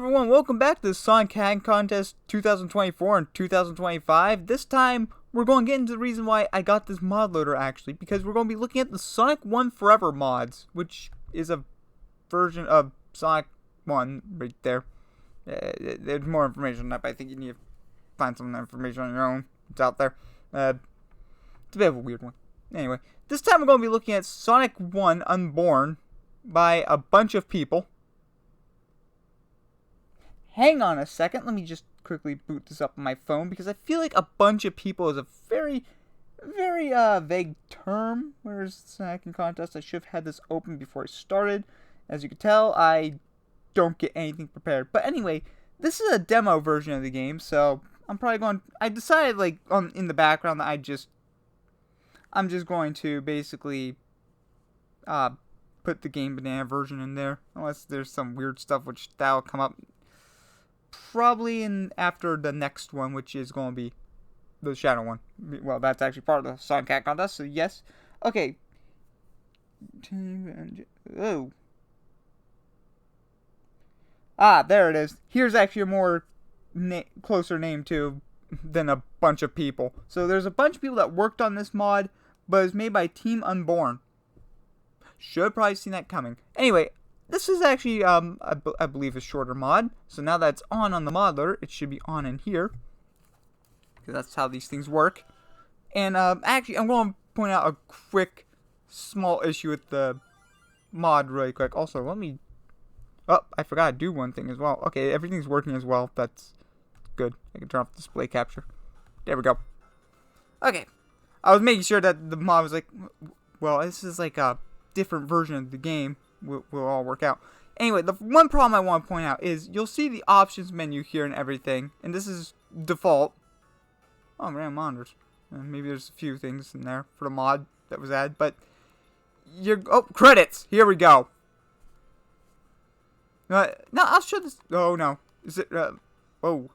everyone, welcome back to the Sonic Hack Contest 2024 and 2025. This time, we're going to get into the reason why I got this mod loader, actually, because we're going to be looking at the Sonic 1 Forever mods, which is a version of Sonic 1 right there. There's more information on that, but I think you need to find some information on your own. It's out there. It's a bit of a weird one. Anyway, this time we're going to be looking at Sonic 1 Unborn by a bunch of people. Hang on a second, let me just quickly boot this up on my phone, because I feel like a bunch of people is a very vague term. Where's the Sonic Contest? I should have had this open before I started. As you can tell, I don't get anything prepared. But anyway, this is a demo version of the game, so I'm probably going... I decided, like, in the background that I'm just going to basically put the Game Banana version in there, unless there's some weird stuff which that'll come up probably after the next one, which is going to be the Shadow one. Well, that's actually part of the Sonic Hack Contest, so yes. Okay. Oh. There it is. Here's actually a more closer name to than a bunch of people. So there's a bunch of people that worked on this mod, but it's made by Team Unborn. Should have probably seen that coming. Anyway, this is actually, I believe, a shorter mod. So now that it's on the mod loader, it should be on in here, because that's how these things work. And actually, I'm going to point out a quick, small issue with the mod really quick. Also, let me... Oh, I forgot to do one thing as well. Okay, everything's working as well. That's good. I can turn off display capture. There we go. Okay. I was making sure that the mod was like... Well, this is like a different version of the game. Will all work out. Anyway, the one problem I want to point out is you'll see the options menu here and everything, and this is default. Oh, random monitors. Maybe there's a few things in there for the mod that was added, but credits. Here we go. No, I'll show this. Oh no, is it? Whoa.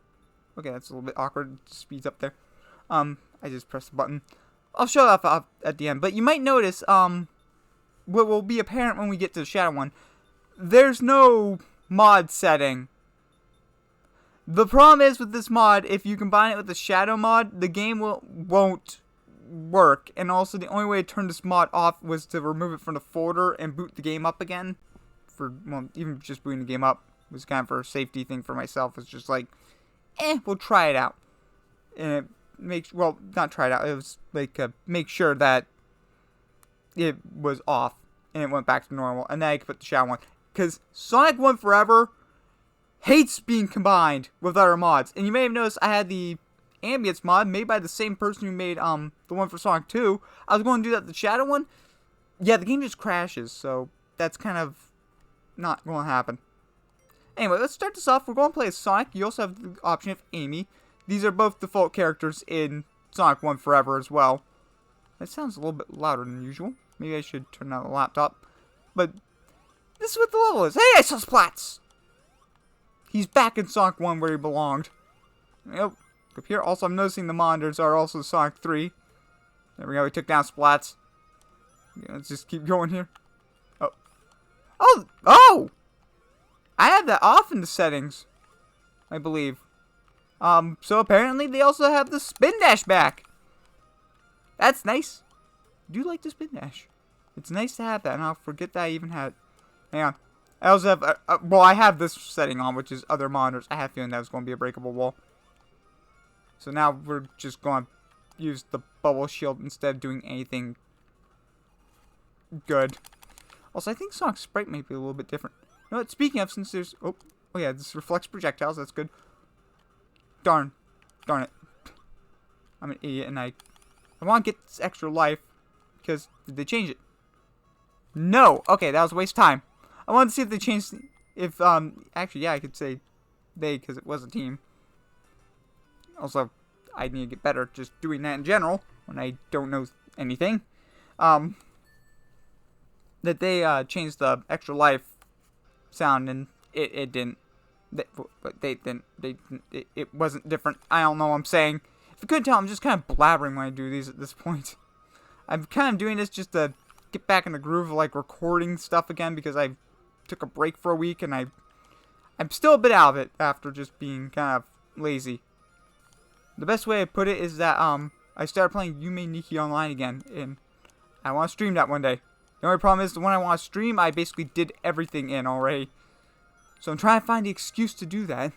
Okay, that's a little bit awkward. It speeds up there. I just pressed the button. I'll show that off at the end, but you might notice what will be apparent when we get to the Shadow one, there's no mod setting. The problem is with this mod, if you combine it with the Shadow mod, the game won't work. And also, the only way to turn this mod off was to remove it from the folder and boot the game up again. Well, even just booting the game up was kind of for a safety thing for myself. It's just like, we'll try it out. And it makes, well, not try it out. It was like, make sure that it was off and it went back to normal, and then I could put the Shadow one, because Sonic 1 Forever hates being combined with other mods. And you may have noticed I had the ambience mod made by the same person who made the one for Sonic 2. I was going to do that with the Shadow one. Yeah, the game just crashes, so that's kind of not going to happen. Anyway, let's start this off. We're going to play as Sonic. You also have the option of Amy. These are both default characters in Sonic 1 Forever as well. That sounds a little bit louder than usual. Maybe I should turn on the laptop. But this is what the level is. Hey, I saw Splats! He's back in Sonic 1 where he belonged. Yep. Up here. Also, I'm noticing the monitors are also Sonic 3. There we go. We took down Splats. Okay, let's just keep going here. Oh! I have that off in the settings, I believe. So apparently they also have the spin dash back. That's nice. I do like the spin dash. It's nice to have that, and I'll forget that I even had it. Hang on. I also have, well, I have this setting on, which is other monitors. I have a feeling that was going to be a breakable wall. So now we're just going to use the bubble shield instead of doing anything good. Also, I think Sonic's sprite might be a little bit different. You know what, speaking of, since there's, oh yeah, this reflects projectiles, that's good. Darn it. I'm an idiot, and I want to get this extra life, because did they change it? No! Okay, that was a waste of time. I wanted to see if they changed, actually, yeah, I could say they, because it was a team. Also, I need to get better at just doing that in general, when I don't know anything. That they changed the extra life sound, and it didn't. It wasn't different. I don't know what I'm saying. If you couldn't tell, I'm just kind of blabbering when I do these at this point. I'm kind of doing this just to get back in the groove of like recording stuff again, because I took a break for a week and I I'm still a bit out of it after just being kind of lazy. The best way to put it is that I started playing Yume Nikki Online again, and I want to stream that one day. The only problem is the one I want to stream, I basically did everything in already. So I'm trying to find the excuse to do that.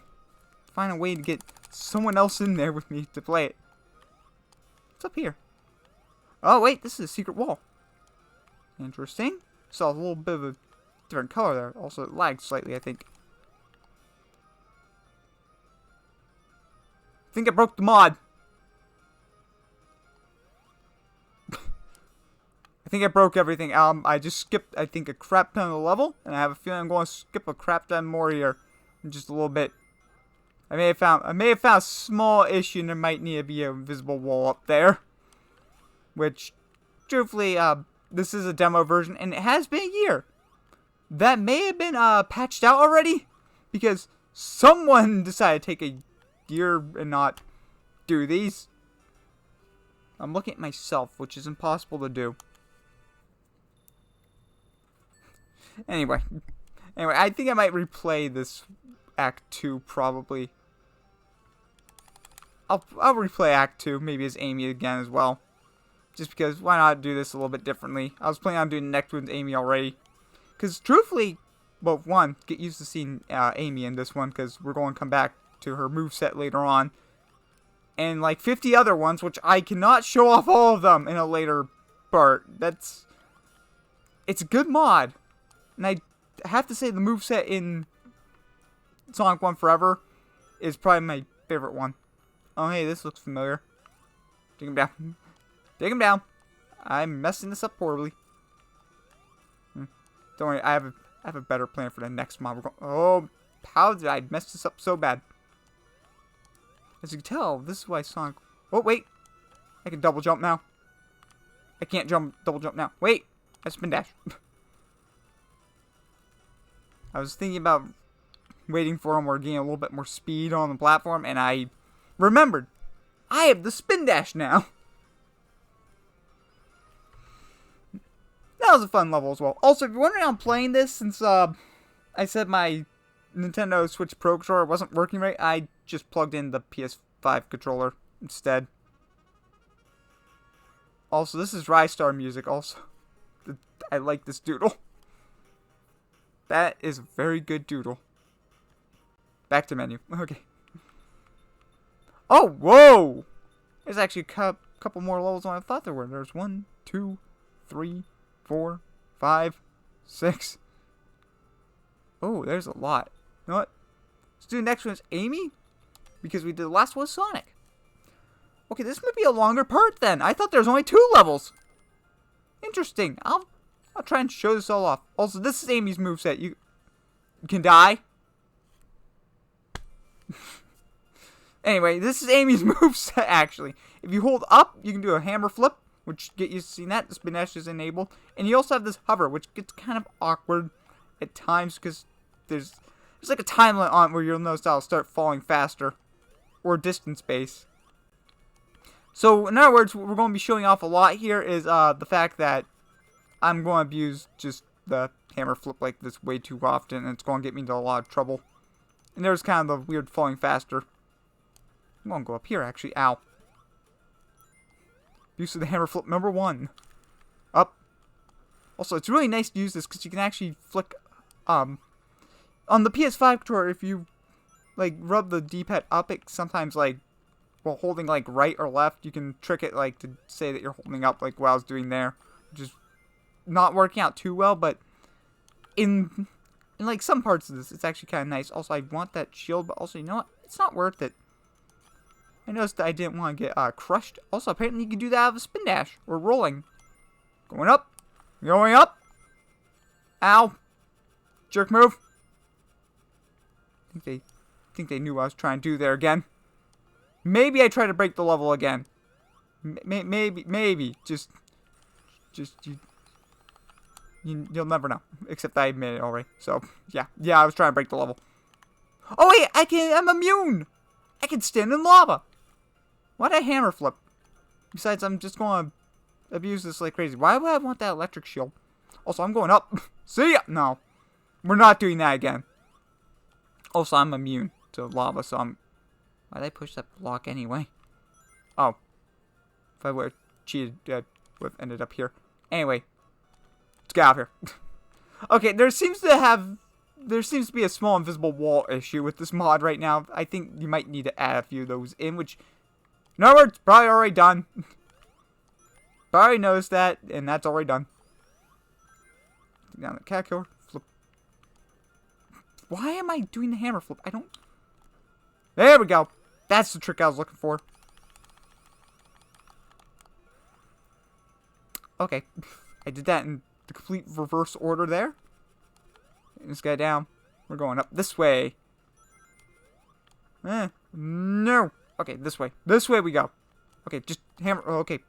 Find a way to get someone else in there with me to play it. What's up here? Oh wait, this is a secret wall. Interesting. Saw a little bit of a different color there. Also, it lagged slightly, I think. I think I broke the mod. I think I broke everything. I just skipped, I think, a crap ton of the level, and I have a feeling I'm going to skip a crap ton more here in just a little bit. I may have found a small issue, and there might need to be a invisible wall up there. Which, truthfully, this is a demo version, and it has been a year. That may have been patched out already, because someone decided to take a year and not do these. I'm looking at myself, which is impossible to do. Anyway, I think I might replay this Act 2 probably. I'll replay Act 2, maybe as Amy again as well. Just because, why not do this a little bit differently? I was planning on doing the next one's Amy already. Because truthfully, well, one, get used to seeing Amy in this one, because we're going to come back to her moveset later on. And like 50 other ones, which I cannot show off all of them in a later part. It's a good mod. And I have to say the moveset in Sonic 1 Forever is probably my favorite one. Oh, hey, this looks familiar. Take him down. Take him down. I'm messing this up horribly. Don't worry, I have a better plan for the next mod. Oh, how did I mess this up so bad? As you can tell, this is why Sonic... Oh, wait. I can double jump now. I can't double jump now. Wait. I spin dash. I was thinking about waiting for him or getting a little bit more speed on the platform, and I remembered. I have the spin dash now. That was a fun level as well. Also, if you're wondering how I'm playing this, since I said my Nintendo Switch Pro controller wasn't working right, I just plugged in the PS5 controller instead. Also, this is Rystar music also. I like this doodle. That is a very good doodle. Back to menu. Okay. Oh, whoa! There's actually a couple more levels than I thought there were. There's 1, 2, 3, 4, 5, 6. Oh, there's a lot. You know what? Let's do the next one is Amy. Because we did the last one with Sonic. Okay, this might be a longer part then. I thought there was only 2 levels. Interesting. I'll try and show this all off. Also, this is Amy's moveset. You can die. Anyway, this is Amy's moveset, actually. If you hold up, you can do a hammer flip, which get you to see that. The spin dash is enabled. And you also have this hover, which gets kind of awkward at times because there's like a time limit on it where you'll notice that'll start falling faster. Or distance base. So, in other words, what we're going to be showing off a lot here is the fact that I'm going to abuse just the hammer flip like this way too often, and it's going to get me into a lot of trouble. And there's kind of the weird falling faster. I'm going to go up here, actually. Ow. Use of the hammer flip number 1. Up. Also, it's really nice to use this because you can actually flick, on the PS5 controller, if you, like, rub the D-pad up, it sometimes, like, while holding, like, right or left, you can trick it, like, to say that you're holding up, like, what I was doing there. Which is not working out too well, but in like, some parts of this, it's actually kind of nice. Also, I want that shield, but also, you know what? It's not worth it. I noticed that I didn't want to get crushed. Also, apparently you can do that out of a spin dash, or rolling. Going up. Going up. Ow. Jerk move. I think they knew what I was trying to do there again. Maybe I try to break the level again. Maybe. Just you'll never know. Except I admit it already. So, yeah, I was trying to break the level. Oh, wait, I'm immune. I can stand in lava. Why'd I hammer flip? Besides, I'm just going to abuse this like crazy. Why would I want that electric shield? Also, I'm going up. See ya. No, we're not doing that again. Also, I'm immune to lava, so I'm... Why'd I push that block anyway? Oh. If I would have cheated, I would have ended up here. Anyway. Let's get out of here. Okay, there seems to be a small invisible wall issue with this mod right now. I think you might need to add a few of those in, which... No, it's probably already done. Probably noticed that, and that's already done. Down the cat killer. Flip. Why am I doing the hammer flip? I don't... There we go. That's the trick I was looking for. Okay. I did that in the complete reverse order there. Getting this guy down. We're going up this way. No. Okay, this way. This way we go. Okay, just hammer. Okay.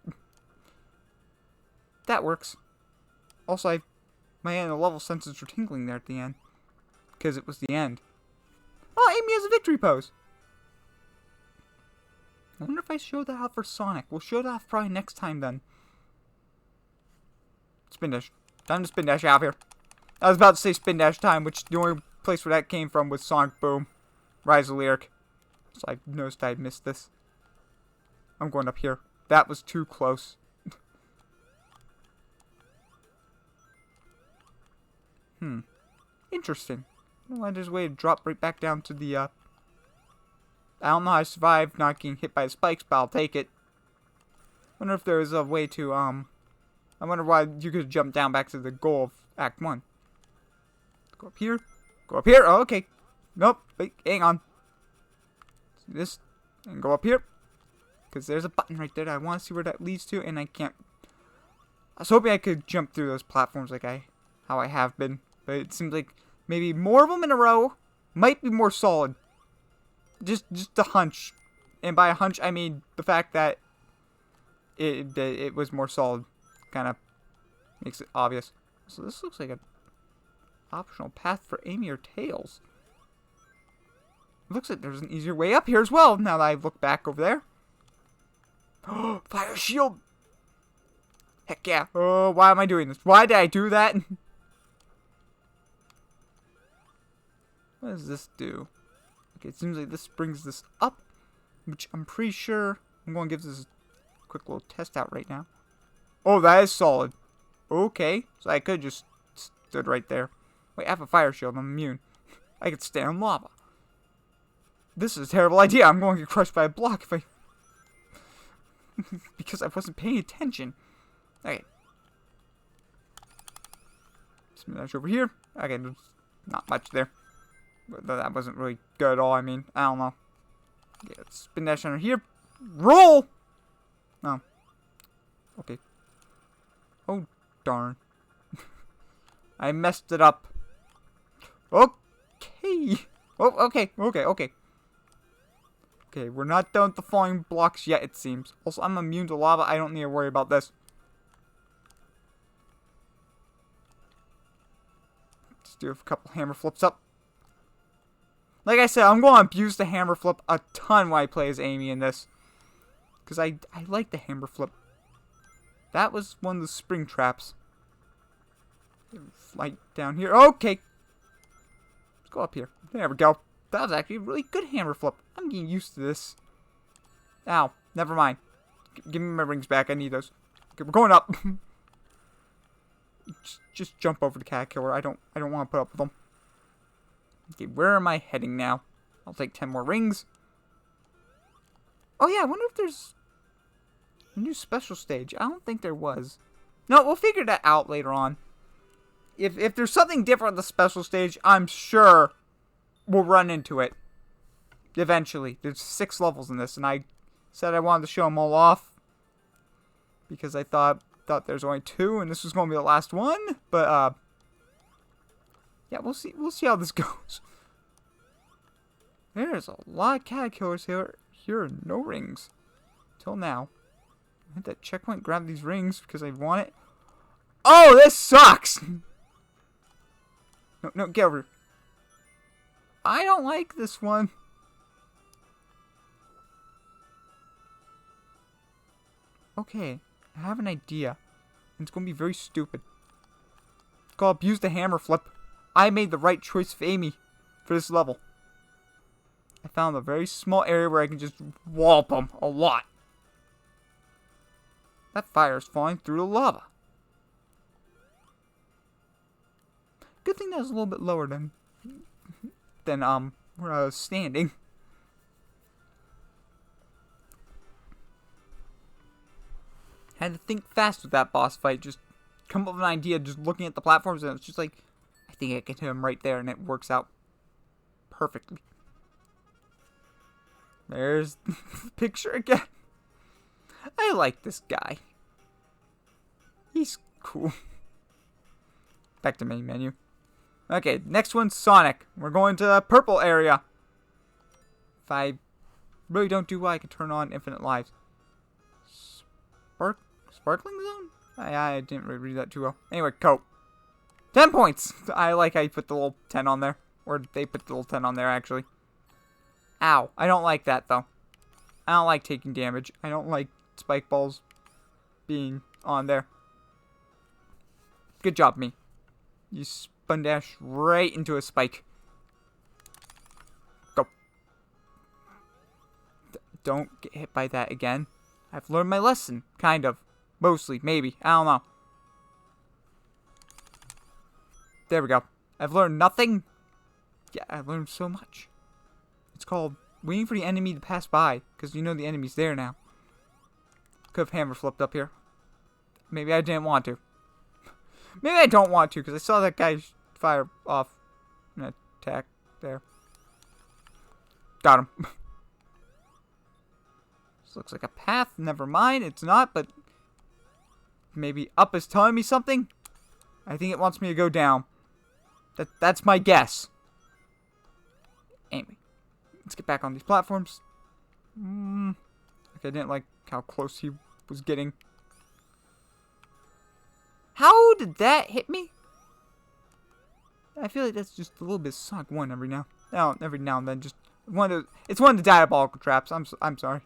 That works. Also, my level sensors were tingling there at the end. Because it was the end. Oh, Amy has a victory pose. I wonder if I show that off for Sonic. We'll show that off probably next time then. Spin dash. Time to spin dash out of here. I was about to say spin dash time, which the only place where that came from was Sonic Boom. Rise of Lyric. So I noticed I missed this. I'm going up here. That was too close. Interesting. Well, there's a way to drop right back down to the, I don't know how I survived not getting hit by the spikes, but I'll take it. Wonder if there is a way to, I wonder why you could jump down back to the goal of Act 1. Go up here. Go up here. Oh, okay. Nope. Wait, hang on. Do this. And go up here. Because there's a button right there that I want to see where that leads to, and I can't. I was hoping I could jump through those platforms like how I have been. But it seems like maybe more of them in a row might be more solid. Just a hunch. And by a hunch, I mean the fact that it was more solid. Kind of makes it obvious. So this looks like an optional path for Amy or Tails. Looks like there's an easier way up here as well, now that I look back over there. Oh, fire shield! Heck yeah. Oh, why am I doing this? Why did I do that? What does this do? Okay, it seems like this brings this up, which I'm pretty sure I'm going to give this a quick little test out right now. Oh, that is solid. Okay, so I could just stood right there. Wait, I have a fire shield. I'm immune. I could stand on lava. This is a terrible idea. I'm going to get crushed by a block if I... because I wasn't paying attention. Okay. Spin dash over here. Okay, there's not much there. But that wasn't really good at all, I mean. I don't know. Okay, let's spin dash under here. Roll! Oh. Okay. Oh, darn. I messed it up. Okay. Oh, okay. Okay, we're not done with the falling blocks yet, it seems. Also, I'm immune to lava. I don't need to worry about this. Let's do a couple hammer flips up. Like I said, I'm going to abuse the hammer flip a ton when I play as Amy in this. Because I like the hammer flip. That was one of the spring traps. Flight down here. Okay. Let's go up here. There we go. That was actually a really good hammer flip. I'm getting used to this. Ow. Never mind. Give me my rings back. I need those. Okay, we're going up. just jump over the cat killer. I don't want to put up with them. Okay, where am I heading now? I'll take 10 more rings. Oh yeah, I wonder if there's a new special stage. I don't think there was. No, we'll figure that out later on. If there's something different on the special stage, I'm sure we'll run into it. Eventually. There's 6 levels in this, and I said I wanted to show them all off. Because I thought there's only 2, and this was going to be the last one. But, yeah, we'll see how this goes. There's a lot of caterpillars here. Here are no rings. Till now. I hit that checkpoint, grab these rings because I want it. Oh, this sucks! No, get over here. I don't like this one. Okay, I have an idea. And it's going to be very stupid. It's called abuse the hammer flip. I made the right choice for Amy for this level. I found a very small area where I can just wallop them a lot. That fire is falling through the lava. Good thing that was a little bit lower than where I was standing. Had to think fast with that boss fight. Just come up with an idea just looking at the platforms, and it's just like, I think I can hit him right there, and it works out perfectly. There's the picture again. I like this guy. He's cool. Back to main menu. Okay, next one's Sonic. We're going to the purple area. If I really don't do well, I can turn on infinite lives. Sparkling zone? I didn't really read that too well. Anyway, cope. 10 points! I like how you put the little 10 on there. Or they put the little 10 on there, actually. Ow. I don't like that, though. I don't like taking damage. I don't like spike balls being on there. Good job, me. You spun dash right into a spike. Go. Don't get hit by that again. I've learned my lesson. Kind of. Mostly. Maybe. I don't know. There we go. I've learned nothing. Yeah, I've learned so much. It's called waiting for the enemy to pass by. Because you know the enemy's there now. Could have hammer flipped up here. Maybe I didn't want to. Maybe I don't want to, because I saw that guy fire off an attack there. Got him. This looks like a path. Never mind, it's not, but maybe up is telling me something. I think it wants me to go down. That's my guess. Anyway, let's get back on these platforms. Okay, I didn't like how close he was getting. How did that hit me? I feel like that's just a little bit Sonic 1 every now and then. Just it's one of the diabolical traps. I'm sorry.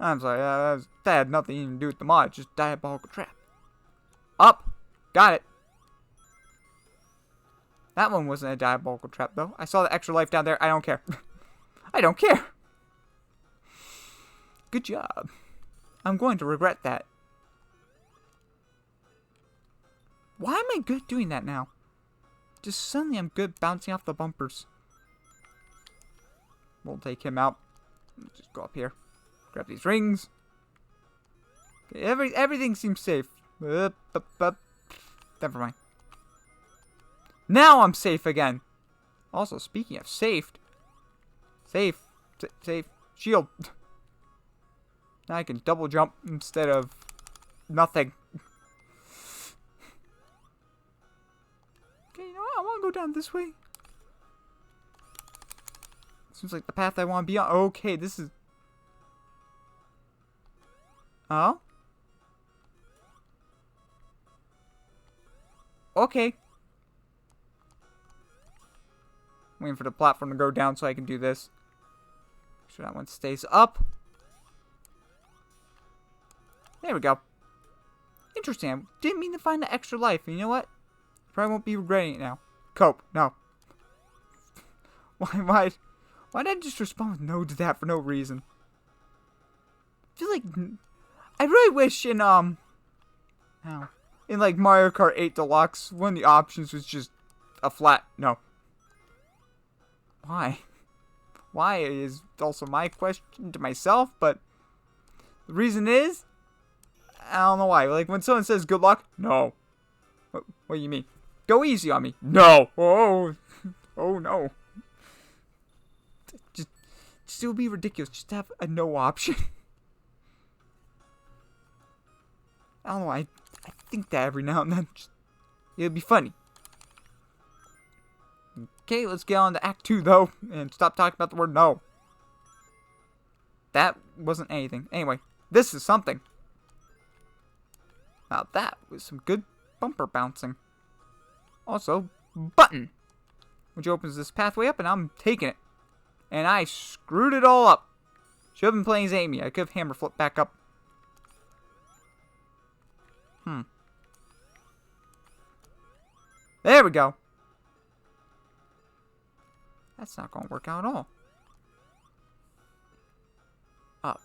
That had nothing even to do with the mod. It's just diabolical trap. Up. Got it. That one wasn't a diabolical trap, though. I saw the extra life down there. I don't care. I don't care. Good job. I'm going to regret that. Why am I good doing that now? Just suddenly I'm good bouncing off the bumpers. We'll take him out. Just go up here. Grab these rings. Okay, everything seems safe. Never mind. Now I'm safe again. Also, speaking of safe. Safe. Shield. Now I can double jump instead of nothing. Okay, you know what? I want to go down this way. Seems like the path I want to be on. Okay, this is... Oh? Okay. Waiting for the platform to go down so I can do this. Make sure that one stays up. There we go. Interesting. I didn't mean to find the extra life. And you know what? Probably won't be regretting it now. Cope. No. Why did I just respond with no to that for no reason? I feel like... I really wish in, in, like, Mario Kart 8 Deluxe, one of the options was just a flat no. Why? Why is also my question to myself, but the reason is, I don't know why. Like, when someone says good luck, no. What do you mean? Go easy on me. No. Oh no. Just it would be ridiculous just to have a no option. I don't know. I think that every now and then. It'd be funny. Okay, let's get on to Act 2, though. And stop talking about the word no. That wasn't anything. Anyway, this is something. Now, that was some good bumper bouncing. Also, button. Which opens this pathway up, and I'm taking it. And I screwed it all up. Should have been playing as Amy. I could have hammer flipped back up. There we go. That's not going to work out at all. Up.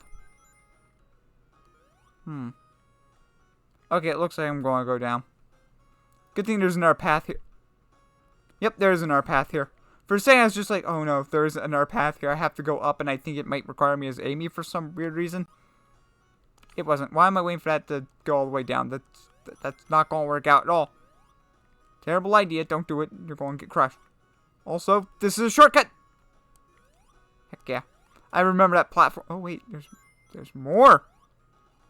Okay, it looks like I'm going to go down. Good thing there's another path here. Yep, there's another path here. For a second, I was just like, oh no, if there's another path here, I have to go up, and I think it might require me as Amy for some weird reason. It wasn't. Why am I waiting for that to go all the way down? That's not going to work out at all. Terrible idea. Don't do it. You're going to get crushed. Also, this is a shortcut. Heck yeah. I remember that platform. Oh, wait. There's more.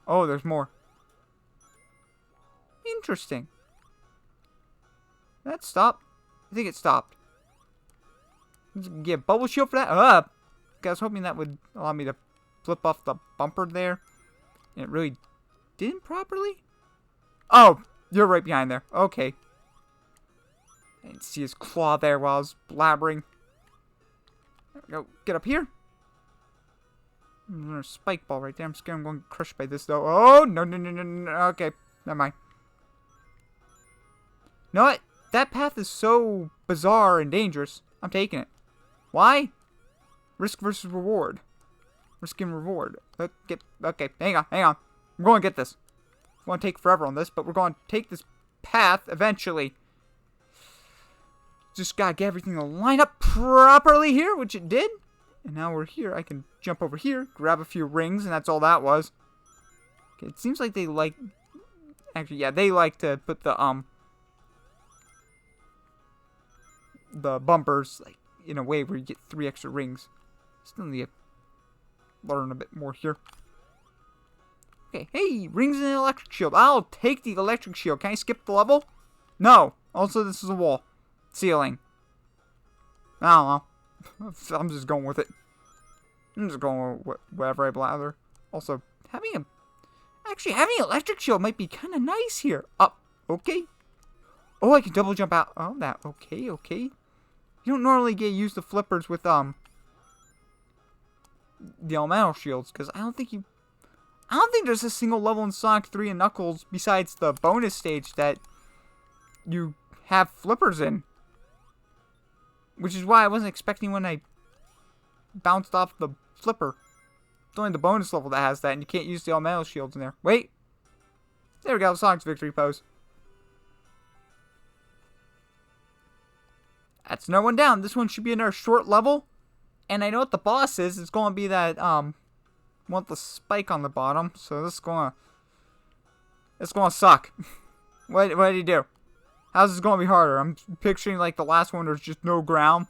Oh, there's more. Interesting. Did that stop? I think it stopped. Get a bubble shield for that? I was hoping that would allow me to flip off the bumper there. And it really didn't properly? Oh, you're right behind there. Okay. I didn't see his claw there while I was blabbering. There we go. Get up here. There's a spike ball right there. I'm scared I'm going to get crushed by this, though. Oh, no. Okay, never mind. You know what? That path is so bizarre and dangerous. I'm taking it. Why? Risk versus reward. Risk and reward. Okay, hang on. I'm going to get this. It's going to take forever on this, but we're going to take this path eventually. Just got to get everything to line up properly here, which it did. And now we're here. I can jump over here, grab a few rings, and that's all that was. Okay, it seems like they like... Actually, yeah, they like to put the bumpers like in a way where you get 3 extra rings. Still need to learn a bit more here. Okay, hey, rings and an electric shield. I'll take the electric shield. Can I skip the level? No. Also, this is a wall. Ceiling. I don't know. I'm just going with it. I'm just going with whatever I blather. Also, having an electric shield might be kind of nice here. Up. Okay. Oh, I can double jump out. Oh, that. Okay. You don't normally get used to flippers with, the elemental shields, because I don't think there's a single level in Sonic 3 and Knuckles besides the bonus stage that you have flippers in. Which is why I wasn't expecting when I bounced off the flipper. It's only the bonus level that has that, and you can't use the elemental shields in there. Wait. There we go, Sonic's victory pose. That's no one down. This one should be another short level. And I know what the boss is. It's going to be that, want the spike on the bottom. So this is going to suck. What did he do? How's this going to be harder? I'm picturing like the last one, there's just no ground.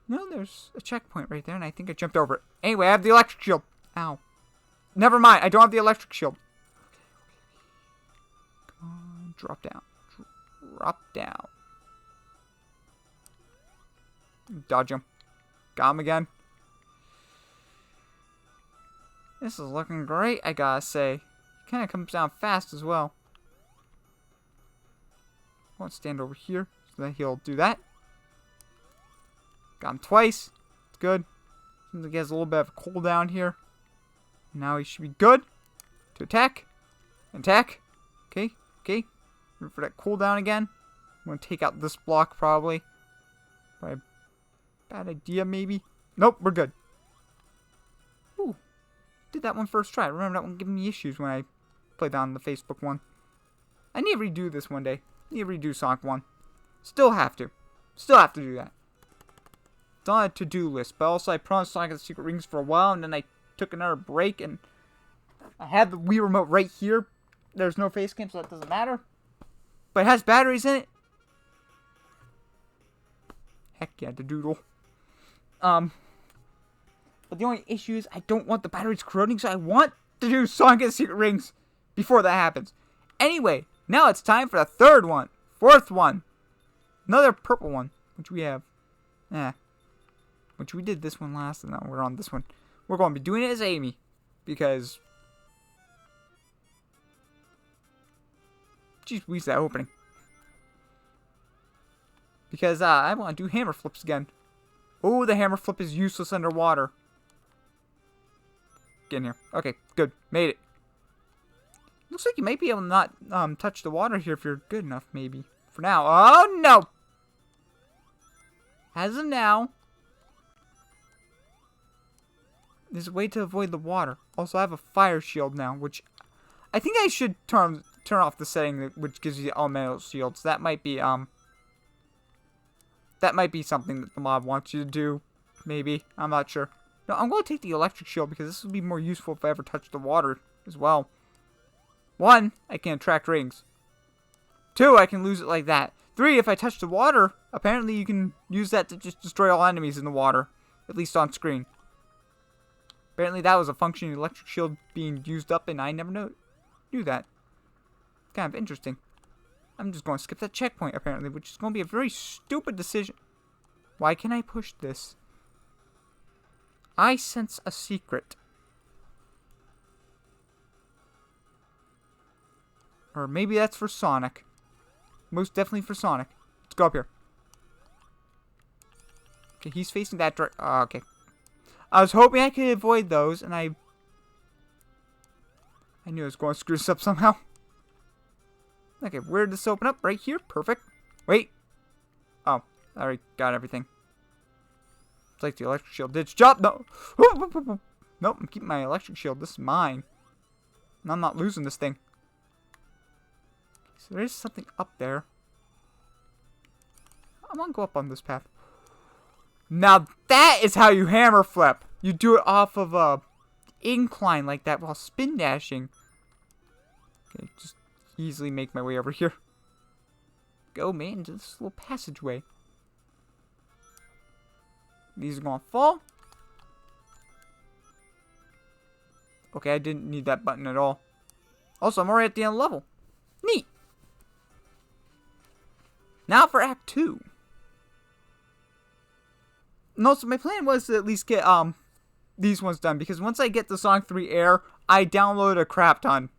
No, there's a checkpoint right there, and I think I jumped over it. Anyway, I have the electric shield. Ow. Never mind, I don't have the electric shield. Come on, drop down. Drop down. Dodge him. Got him again. This is looking great, I gotta say. Kind of comes down fast as well. I won't stand over here, so that he'll do that. Got him twice. It's good. Seems like he has a little bit of a cooldown here. Now he should be good to attack. Attack. Okay. Wait for that cooldown again. I'm going to take out this block probably. Probably a bad idea maybe. Nope, we're good. Ooh. Did that one first try. I remember that one giving me issues when I played that on the Facebook one. I need to redo this one day. I need to redo Sonic 1. Still have to do that. It's on a to-do list, but also I promised Sonic the Secret Rings for a while, and then I took another break, and I had the Wii remote right here. There's no face cam, so that doesn't matter. But it has batteries in it. Heck yeah, the doodle. But the only issue is I don't want the batteries corroding, so I want to do Sonic and the Secret Rings before that happens. Anyway, now it's time for the third one. Fourth one. Another purple one, which we have. Which we did this one last, and now we're on this one. We're going to be doing it as Amy, because... Jeez, we used that opening. Because I want to do hammer flips again. Oh, the hammer flip is useless underwater. Get in here. Okay, good. Made it. Looks like you might be able to not touch the water here if you're good enough, maybe. For now. Oh, no! As of now... There's a way to avoid the water. Also, I have a fire shield now, which I think I should turn off the setting which gives you the elemental shields. That might be something that the mod wants you to do. Maybe. I'm not sure. No, I'm going to take the electric shield because this will be more useful if I ever touch the water as well. 1, I can attract rings. 2, I can lose it like that. 3, if I touch the water, apparently you can use that to just destroy all enemies in the water. At least on screen. Apparently that was a functioning electric shield being used up and I never knew that. Kind of interesting. I'm just going to skip that checkpoint apparently, which is going to be a very stupid decision. Why can't I push this? I sense a secret. Or maybe that's for Sonic. Most definitely for Sonic. Let's go up here. Okay, he's facing that direction. Okay. I was hoping I could avoid those, and I knew I was going to screw this up somehow. Okay, where did this open up? Right here? Perfect. Wait. Oh, I already got everything. It's like the electric shield did its job. No. Nope, I'm keeping my electric shield. This is mine. And I'm not losing this thing. So there's something up there. I'm gonna go up on this path. Now that is how you hammer flip. You do it off of a incline like that while spin dashing. Okay, just easily make my way over here. Go, man, into this little passageway. These are gonna fall. Okay, I didn't need that button at all. Also, I'm already at the end of the level. Neat. Now for Act 2. No, so my plan was to at least get these ones done, because once I get the Sonic 3 Air, I download a crap ton.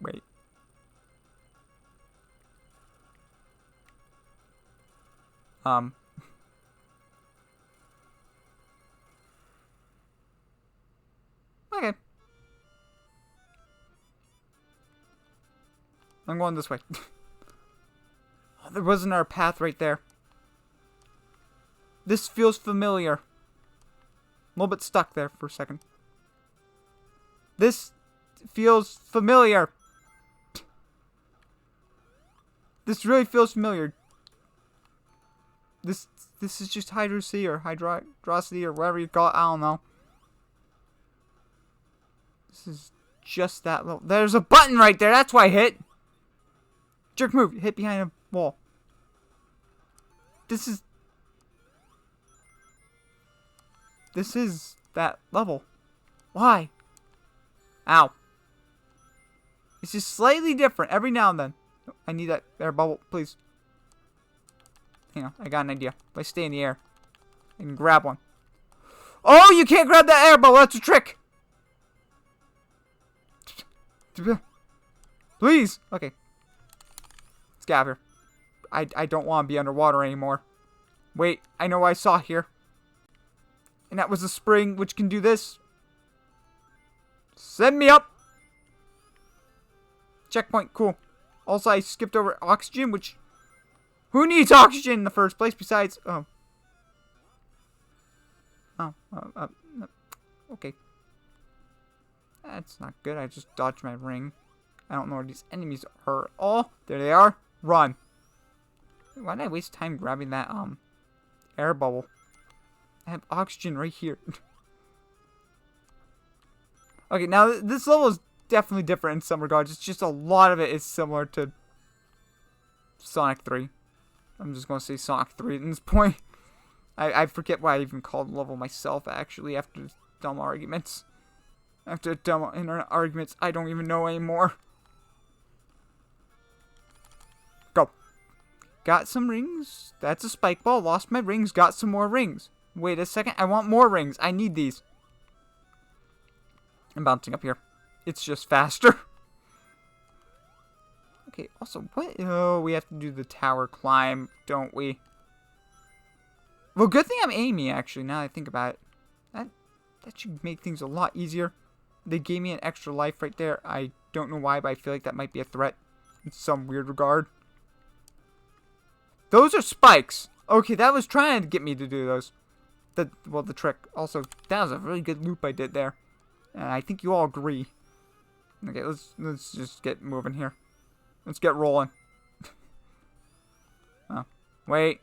Wait. Okay. I'm going this way. Oh, there wasn't our path right there. This feels familiar. A little bit stuck there for a second. This feels familiar. This really feels familiar. This is just hydrosy or hydrosity or whatever you call it. I don't know. This is just that little. There's a button right there. That's why I hit. Jerk move. Hit behind a wall. This is that level. Why? Ow. It's just slightly different every now and then. I need that air bubble, please. Hang on, I got an idea. If I stay in the air, I can grab one. Oh, you can't grab that air bubble. That's a trick. Please. Okay. Let's get out of here. I don't want to be underwater anymore. Wait, I know what I saw here. And that was a spring which can do this. Send me up. Checkpoint, cool. Also, I skipped over oxygen, which... Who needs oxygen in the first place besides... Oh. Okay. That's not good. I just dodged my ring. I don't know where these enemies are. Oh, there they are. Run. Why did I waste time grabbing that, air bubble? I have oxygen right here. Okay, now this level is definitely different in some regards. It's just a lot of it is similar to Sonic 3. I'm just going to say Sonic 3 at this point. I forget why I even called the level myself, actually, after dumb arguments. After dumb internet arguments, I don't even know anymore. Go. Got some rings. That's a spike ball. Lost my rings. Got some more rings. Wait a second. I want more rings. I need these. I'm bouncing up here. It's just faster. Okay, also, what? Oh, we have to do the tower climb, don't we? Well, good thing I'm aiming, actually, now that I think about it. That should make things a lot easier. They gave me an extra life right there. I don't know why, but I feel like that might be a threat in some weird regard. Those are spikes. Okay, that was trying to get me to do those. the trick. Also, that was a really good loop I did there. And I think you all agree. Okay, let's just get moving here. Let's get rolling. Oh, wait.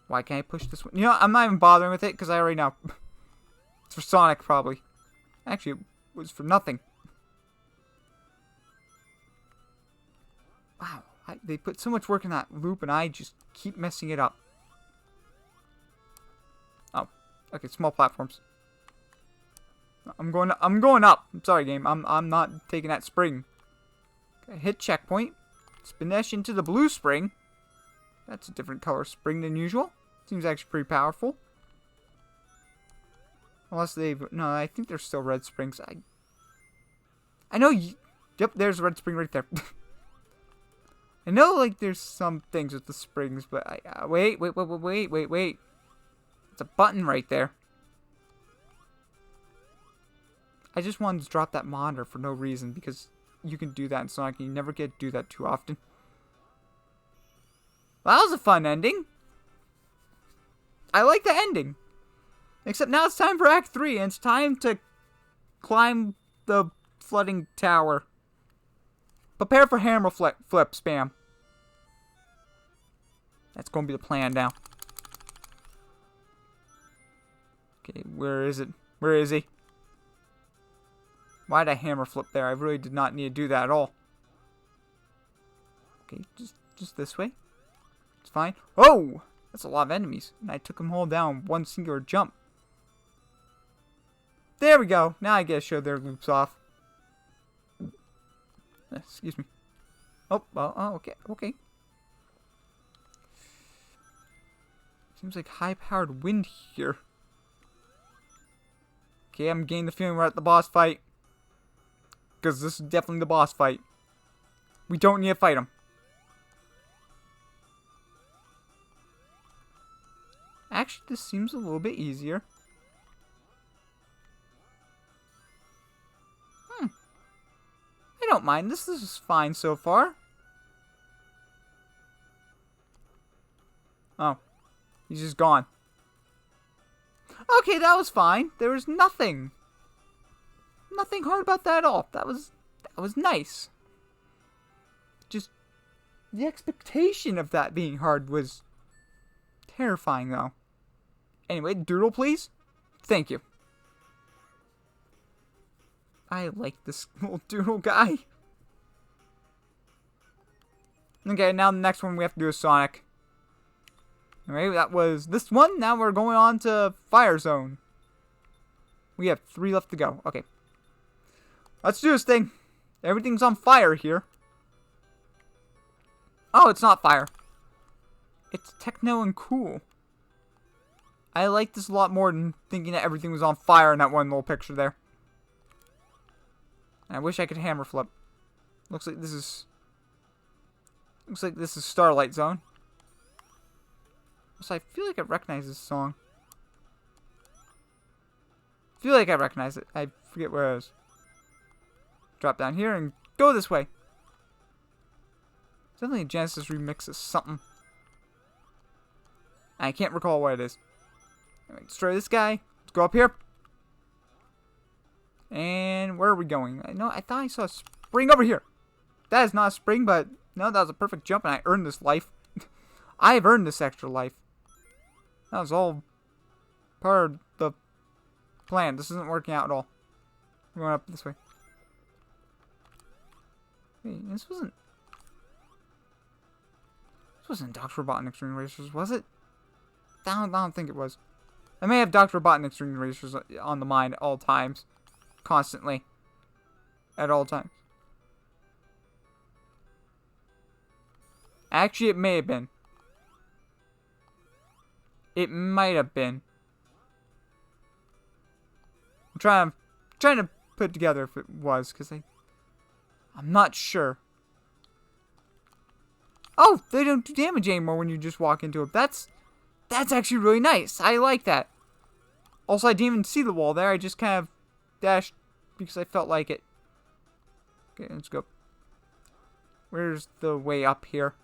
Why can't I push this one? You know, I'm not even bothering with it because I already know. It's for Sonic, probably. Actually, it was for nothing. Wow, they put so much work in that loop, and I just keep messing it up. Oh, okay, small platforms. I'm going up. I'm sorry, game. I'm not taking that spring. Okay, hit checkpoint. Spin dash into the blue spring. That's a different color spring than usual. Seems actually pretty powerful. Unless they've... No, I think they're still red springs. I know... Yep, there's a red spring right there. I know, like, there's some things with the springs, but wait. It's a button right there. I just wanted to drop that monitor for no reason, because you can do that in Sonic, and you never get to do that too often. Well, that was a fun ending. I like the ending. Except now it's time for Act 3, and it's time to climb the flooding tower. Prepare for hammer flip spam. That's going to be the plan now. Okay, where is it? Where is he? Why did I hammer flip there? I really did not need to do that at all. Okay, just this way. It's fine. Oh! That's a lot of enemies. And I took them all down one singular jump. There we go. Now I get to show their loops off. Excuse me. Oh, okay. Seems like high-powered wind here. Okay, I'm getting the feeling we're at the boss fight. Because this is definitely the boss fight. We don't need to fight him. Actually, this seems a little bit easier. I don't mind this. This is fine so far. Oh. He's just gone. Okay, that was fine. There was nothing hard about that at all. That was nice. Just the expectation of that being hard was terrifying, though. Anyway, doodle, please. Thank you. I like this little doodle guy. Okay, now the next one we have to do is Sonic. Alright, that was this one. Now we're going on to Fire Zone. We have 3 left to go. Okay. Let's do this thing. Everything's on fire here. Oh, it's not fire. It's techno and cool. I like this a lot more than thinking that everything was on fire in that one little picture there. I wish I could hammer flip. Looks like this is Starlight Zone. So I feel like I recognize this song. I feel like I recognize it. I forget where it is. Drop down here and go this way. Definitely a Genesis remix of something. I can't recall what it is. Anyway, destroy this guy. Let's go up here. And where are we going? I thought I saw a spring over here. That is not a spring, but no, that was a perfect jump, and I earned this life. I have earned this extra life. That was all part of the plan. This isn't working out at all. We're going up this way. Wait, this wasn't Dr. Robotnik's Ring Racers, was it? I don't think it was. I may have Dr. Robotnik's Ring Racers on the mind at all times. Constantly. At all times. Actually, it may have been. It might have been. I'm trying to put it together if it was, because I'm not sure. Oh, they don't do damage anymore when you just walk into it. That's actually really nice. I like that. Also, I didn't even see the wall there. I just kind of dashed because I felt like it. Okay, let's go. Where's the way up here?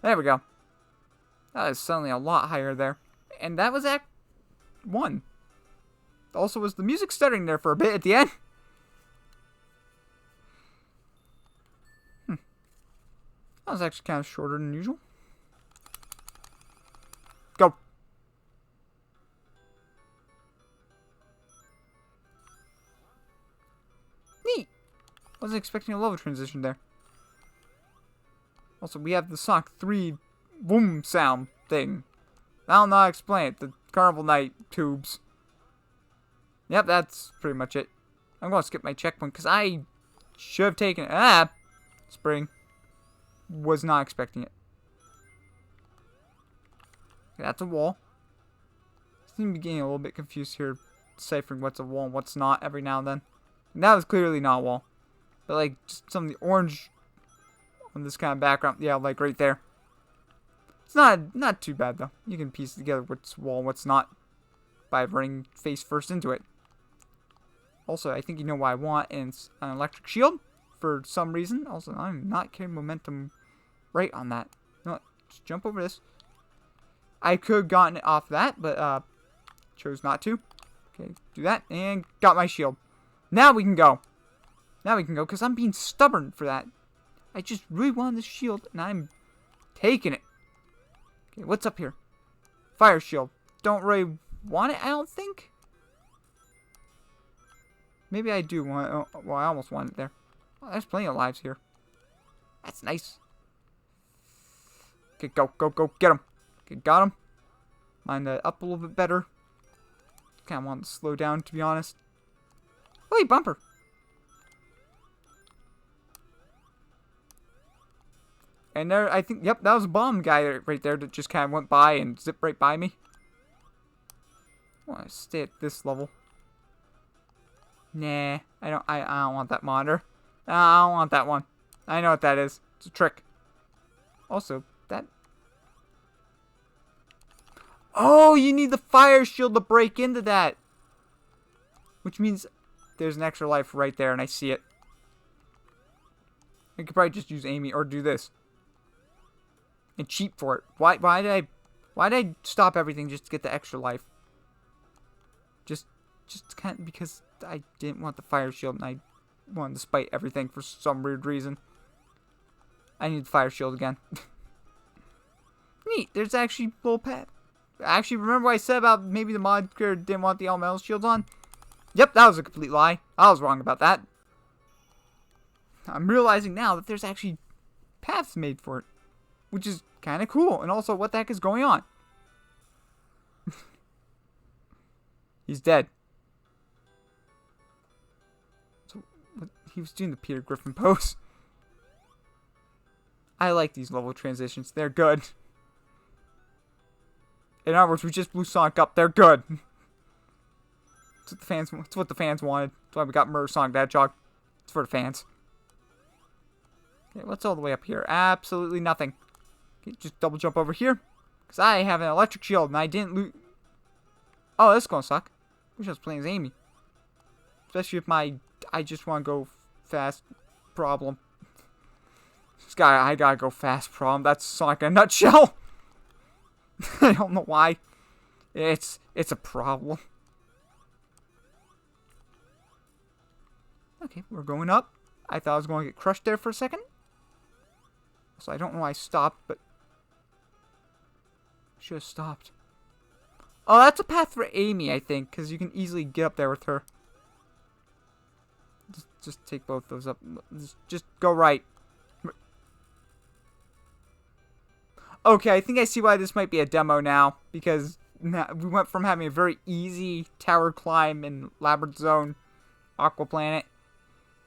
There we go. That is suddenly a lot higher there. And that was Act 1. Also, was the music stuttering there for a bit at the end? That was actually kind of shorter than usual. Go. Neat. Wasn't expecting a level transition there. Also, we have the Sonic 3 boom sound thing. I'll not explain it. The Carnival Night tubes. Yep, that's pretty much it. I'm going to skip my checkpoint because I should have taken it. Ah! Spring. Was not expecting it. Okay, that's a wall. I seem to be getting a little bit confused here, deciphering what's a wall and what's not every now and then. And that was clearly not a wall. But like, just some of the orange on this kind of background. Yeah, like right there. It's not too bad though. You can piece together what's wall and what's not by running face first into it. Also, I think you know what I want, and it's an electric shield for some reason. Also, I'm not carrying momentum right on that. You know what? Just jump over this. I could have gotten it off that, but chose not to. Okay, do that, and got my shield. Now we can go. Now we can go, because I'm being stubborn for that. I just really wanted the shield, and I'm taking it. Okay, what's up here? Fire shield. Don't really want it, I don't think. Maybe I do want it. Well, I almost want it there. Oh, there's plenty of lives here. That's nice. Okay, go, go, go. Get him. Okay, got him. Line that up a little bit better. Kind of want to slow down, to be honest. Wait, bumper. And there, I think, yep, that was a bomb guy right there that just kind of went by and zipped right by me. I want to stay at this level. Nah, I don't want that monitor. I don't want that one. I know what that is. It's a trick. Also, that... Oh, you need the fire shield to break into that. Which means there's an extra life right there, and I see it. I could probably just use Amy or do this. And cheat for it. Why did I stop everything just to get the extra life? Just kind of because I didn't want the fire shield and I wanted to spite everything for some weird reason. I need the fire shield again. Neat. There's actually a little pad. Actually, remember what I said about maybe the mod creator didn't want the elemental shields on? Yep, that was a complete lie. I was wrong about that. I'm realizing now that there's actually paths made for it. Which is kind of cool. And also, what the heck is going on? He's dead. So, he was doing the Peter Griffin pose. I like these level transitions. They're good. In other words, we just blew Sonic up. They're good. It's what the fans wanted. That's why we got Murder Sonic that jog. It's for the fans. Okay, what's all the way up here? Absolutely nothing. Okay, just double jump over here. Because I have an electric shield and I didn't loot. Oh, this is going to suck. Wish I was playing as Amy. Especially if I just want to go fast problem. I gotta go fast problem. That's Sonic in a nutshell. I don't know why. It's a problem. Okay, we're going up. I thought I was going to get crushed there for a second. So I don't know why I stopped, but... should have stopped. Oh, that's a path for Amy, I think, because you can easily get up there with her. Just take both those up. Just go right. Okay, I think I see why this might be a demo now, because we went from having a very easy tower climb in Labyrinth Zone, Aqua Planet,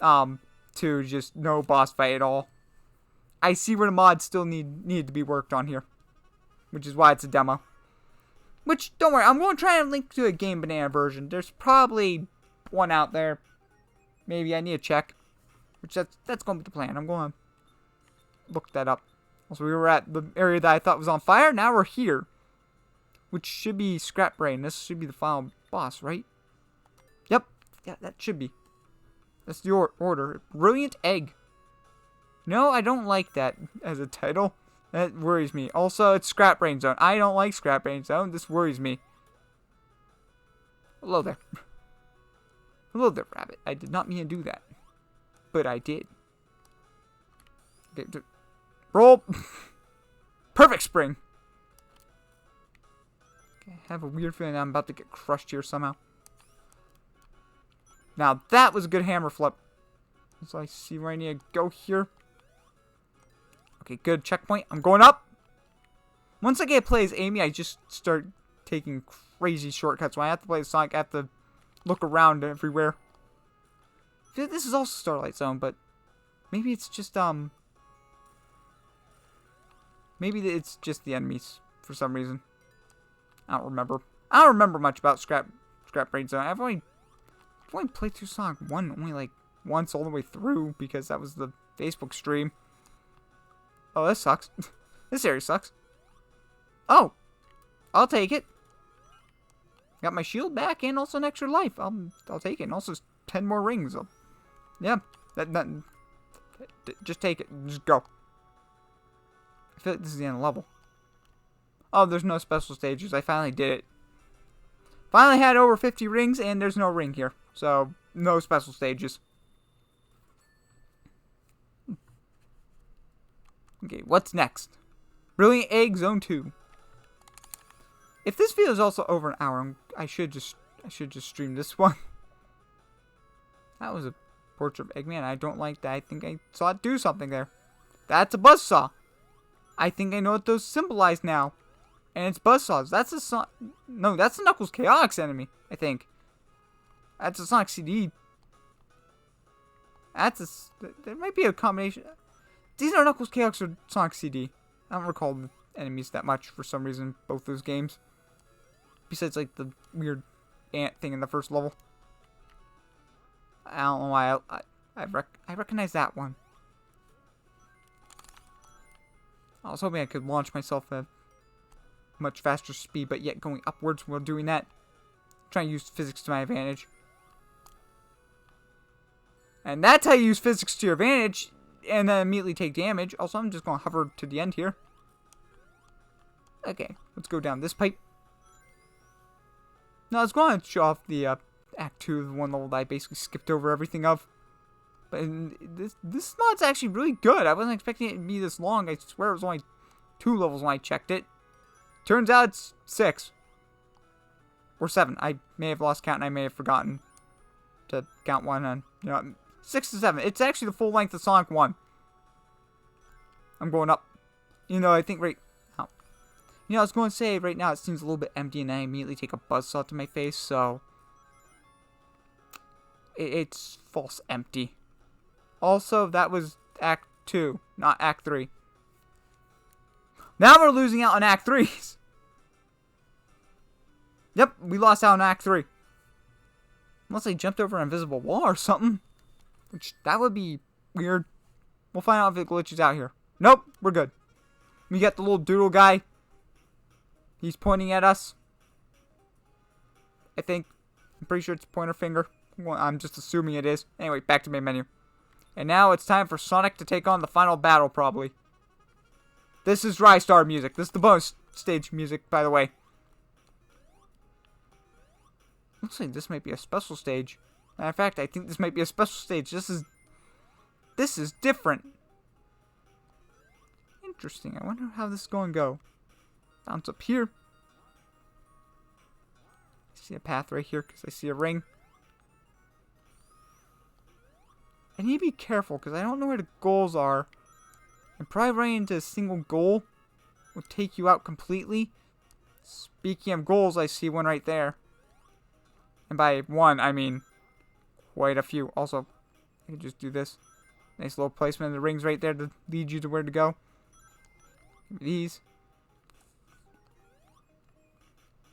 to just no boss fight at all. I see where the mods still need to be worked on here, which is why it's a demo. Which, don't worry, I'm going to try and link to a Game Banana version. There's probably one out there. Maybe I need to check, which that's going to be the plan. I'm going to look that up. Also, we were at the area that I thought was on fire. Now we're here. Which should be Scrap Brain. This should be the final boss, right? Yep. Yeah, that should be. That's the order. Brilliant Egg. No, I don't like that as a title. That worries me. Also, it's Scrap Brain Zone. I don't like Scrap Brain Zone. This worries me. Hello there. Hello there, rabbit. I did not mean to do that. But I did. Okay, roll. Perfect spring. Okay, I have a weird feeling I'm about to get crushed here somehow. Now, that was a good hammer flip. So I see where I need to go here. Okay, good. Checkpoint. I'm going up. Once I get play as Amy, I just start taking crazy shortcuts. When I have to play as Sonic, I have to look around everywhere. I feel like this is also Starlight Zone, but maybe it's just, maybe it's just the enemies for some reason. I don't remember. I don't remember much about Scrap Brain Zone. I've only played through Sonic 1 only like once all the way through because that was the Facebook stream. Oh, this sucks. This area sucks. Oh, I'll take it. Got my shield back and also an extra life. I'll take it. And also 10 more rings. Yeah, just take it. Just go. I feel like this is the end of the level. Oh, there's no special stages. I finally did it. Finally had over 50 rings and there's no ring here. So, no special stages. Okay, what's next? Brilliant Egg Zone 2. If this video is also over an hour, I should just stream this one. That was a portrait of Eggman. I don't like that. I think I saw it do something there. That's a buzzsaw. I think I know what those symbolize now. And it's buzzsaws. That's a no, that's a Knuckles Chaotix enemy, I think. That's a Sonic CD. There might be a combination. These are Knuckles Chaotix or Sonic CD. I don't recall the enemies that much for some reason, both those games. Besides, like, the weird ant thing in the first level. I don't know why I recognize that one. I was hoping I could launch myself at much faster speed, but yet going upwards while doing that. Trying to use physics to my advantage. And that's how you use physics to your advantage, and then immediately take damage. Also, I'm just going to hover to the end here. Okay, let's go down this pipe. Now, I was going to show off the Act 2, the one level that I basically skipped over everything of. But this mod's actually really good. I wasn't expecting it to be this long. I swear it was only 2 levels when I checked it. Turns out it's 6. Or 7. I may have lost count and I may have forgotten to count one. And, 6 to 7. It's actually the full length of Sonic 1. I'm going up. I think right now. I was going to say right now it seems a little bit empty and I immediately take a buzzsaw to my face. So, it's false empty. Also, that was Act 2, not Act 3. Now we're losing out on Act 3s. Yep, we lost out on Act 3. Unless I jumped over an invisible wall or something. Which, that would be weird. We'll find out if it glitches out here. Nope, we're good. We got the little doodle guy. He's pointing at us. I think. I'm pretty sure it's a pointer finger. Well, I'm just assuming it is. Anyway, back to main menu. And now it's time for Sonic to take on the final battle, probably. This is Rystar music. This is the bonus stage music, by the way. Looks like this might be a special stage. Matter of fact, I think this might be a special stage. This is different. Interesting. I wonder how this is going to go. Bounce up here. I see a path right here because I see a ring. I need to be careful because I don't know where the goals are. And probably running into a single goal will take you out completely. Speaking of goals, I see one right there. And by one, I mean quite a few. Also, I can just do this. Nice little placement of the rings right there to lead you to where to go. Give me these.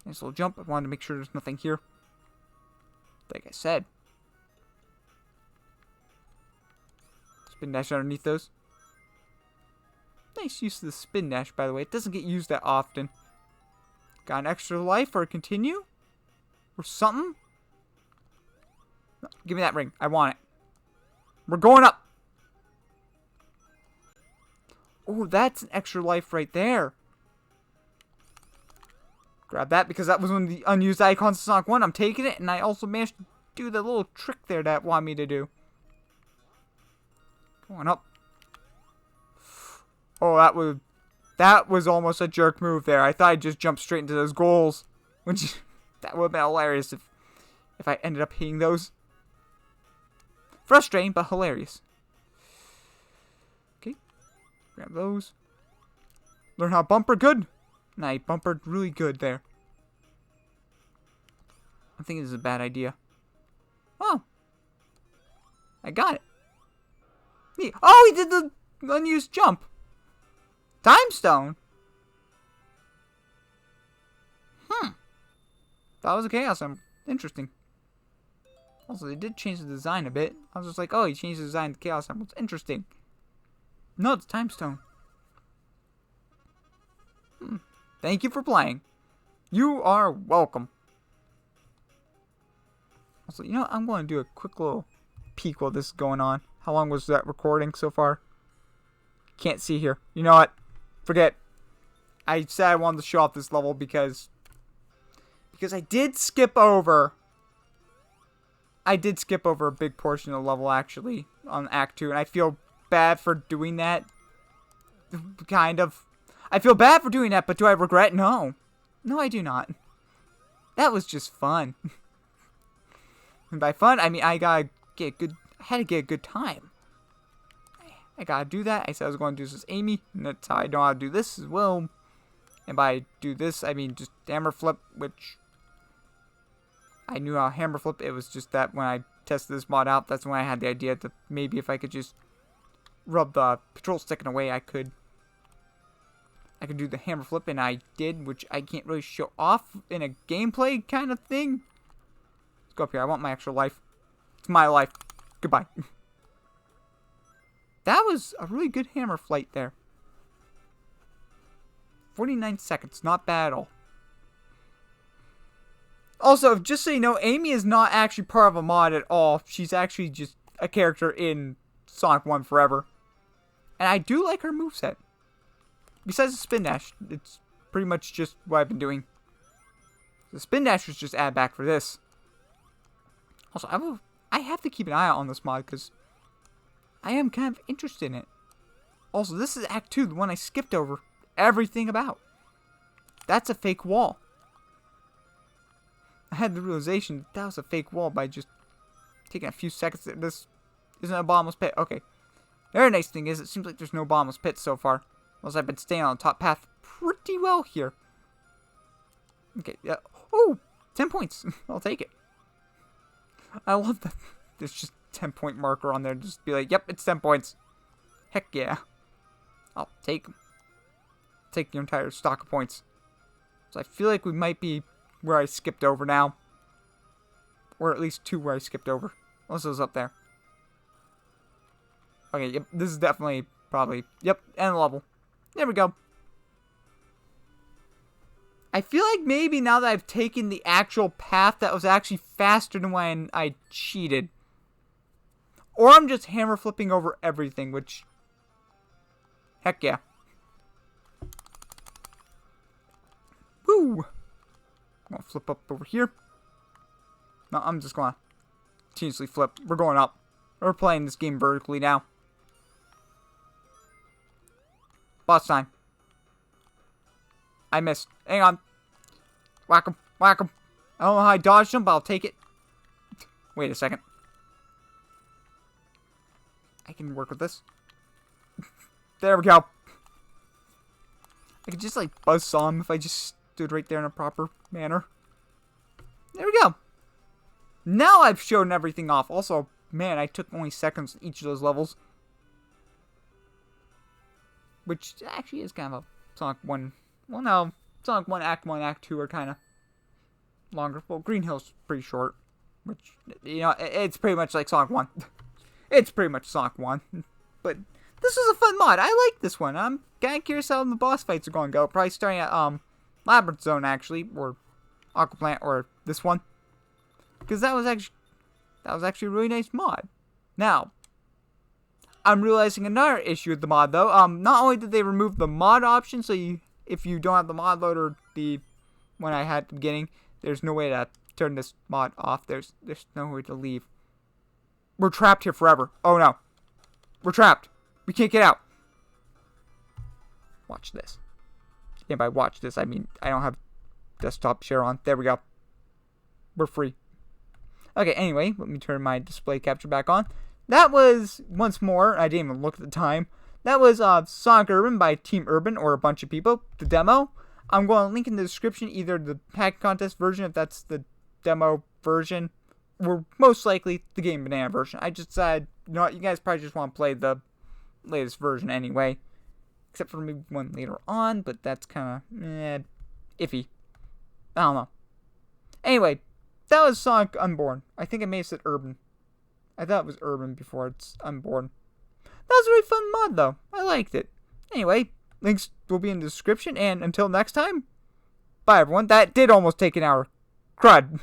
Nice little jump. I wanted to make sure there's nothing here. Like I said. Spin dash underneath those. Nice use of the spin dash, by the way. It doesn't get used that often. Got an extra life or continue? Or something? No, give me that ring. I want it. We're going up. Oh, that's an extra life right there. Grab that because that was one of the unused icons of Sonic 1. I'm taking it, and I also managed to do the little trick there that it wanted me to do. Going up. Oh, that was almost a jerk move there. I thought I'd just jump straight into those goals. Which, that would have been hilarious if I ended up hitting those. Frustrating, but hilarious. Okay. Grab those. Learn how to bumper good. And I bumpered really good there. I think this is a bad idea. Oh. I got it. Oh, he did the unused jump. Time stone. That was a Chaos Emerald. Interesting. Also, they did change the design a bit. I was just like, oh, he changed the design to Chaos Emeralds. Interesting. No, it's Time Stone. Thank you for playing. You are welcome. Also, you know, I'm going to do a quick little peek while this is going on. How long was that recording so far? Can't see here. You know what? Forget. I said I wanted to show off this level because I did skip over. I did skip over a big portion of the level actually on Act 2, and I feel bad for doing that. Kind of. I feel bad for doing that, but do I regret? No. No, I do not. That was just fun. And by fun, I mean I had to get a good time. I gotta do that. I said I was going to do this as Amy, and that's how I know how to do this as well. And by do this, I mean just hammer flip, which I knew how to hammer flip. It was just that when I tested this mod out, that's when I had the idea that maybe if I could just rub the control stick in a way, I could do the hammer flip, and I did, which I can't really show off in a gameplay kind of thing. Let's go up here. I want my extra life. It's my life. Goodbye. That was a really good hammer flight there. 49 seconds. Not bad at all. Also, just so you know, Amy is not actually part of a mod at all. She's actually just a character in Sonic 1 Forever. And I do like her moveset. Besides the spin dash, it's pretty much just what I've been doing. The spin dash was just added back for this. Also, I have to keep an eye out on this mod because I am kind of interested in it. Also, this is Act 2, the one I skipped over everything about. That's a fake wall. I had the realization that was a fake wall by just taking a few seconds. This isn't a bottomless pit. Okay. The very nice thing is it seems like there's no bottomless pits so far. Unless I've been staying on the top path pretty well here. Okay. Yeah. Oh! 10 points. I'll take it. I love that there's just 10-point marker on there. Just be like, yep, it's 10 points. Heck yeah. I'll take them. Take your entire stock of points. So I feel like we might be where I skipped over now. Or at least 2 where I skipped over. Unless it was up there. Okay, yep, this is definitely probably, yep, end level. There we go. I feel like maybe now that I've taken the actual path that was actually faster than when I cheated. Or I'm just hammer flipping over everything, which, heck yeah. Woo! I'm gonna flip up over here. No, I'm just gonna continuously flip. We're going up. We're playing this game vertically now. Boss time. I missed. Hang on. Whack him. Whack him. I don't know how I dodged him, but I'll take it. Wait a second. I can work with this. There we go. I could just like buzzsaw him if I just stood right there in a proper manner. There we go. Now I've shown everything off. Also, man, I took only seconds in each of those levels. Which actually is kind of a Sonic 1. Well, no. Sonic 1 Act 1, Act 2 are kind of longer. Well, Green Hill's pretty short. Which, you know, it's pretty much like Sonic 1. It's pretty much Sonic 1. But this was a fun mod. I like this one. I'm kind of curious how the boss fights are going to go. Probably starting at Labyrinth Zone, actually. Or Aqua Plant, or this one. Because that was actually a really nice mod. Now, I'm realizing another issue with the mod, though. Not only did they remove the mod option, so if you don't have the mod loader, the one I had at the beginning, there's no way to turn this mod off. There's no way to leave. We're trapped here forever. Oh no. We're trapped. We can't get out. Watch this. And by watch this, I mean I don't have desktop share on. There we go. We're free. Okay, anyway, let me turn my display capture back on. That was, once more, I didn't even look at the time. That was Sonic Urban by Team Urban, or a bunch of people, the demo. I'm going to link in the description either the hack contest version, if that's the demo version, or most likely the Game Banana version. I just decided, you know what, you guys probably just want to play the latest version anyway. Except for maybe one later on, but that's kind of iffy. I don't know. Anyway, that was Sonic Unborn. I think I may have said Urban. I thought it was Urban before it's Unborn. That was a really fun mod, though. I liked it. Anyway, links will be in the description, and until next time, bye everyone. That did almost take an hour. Crud.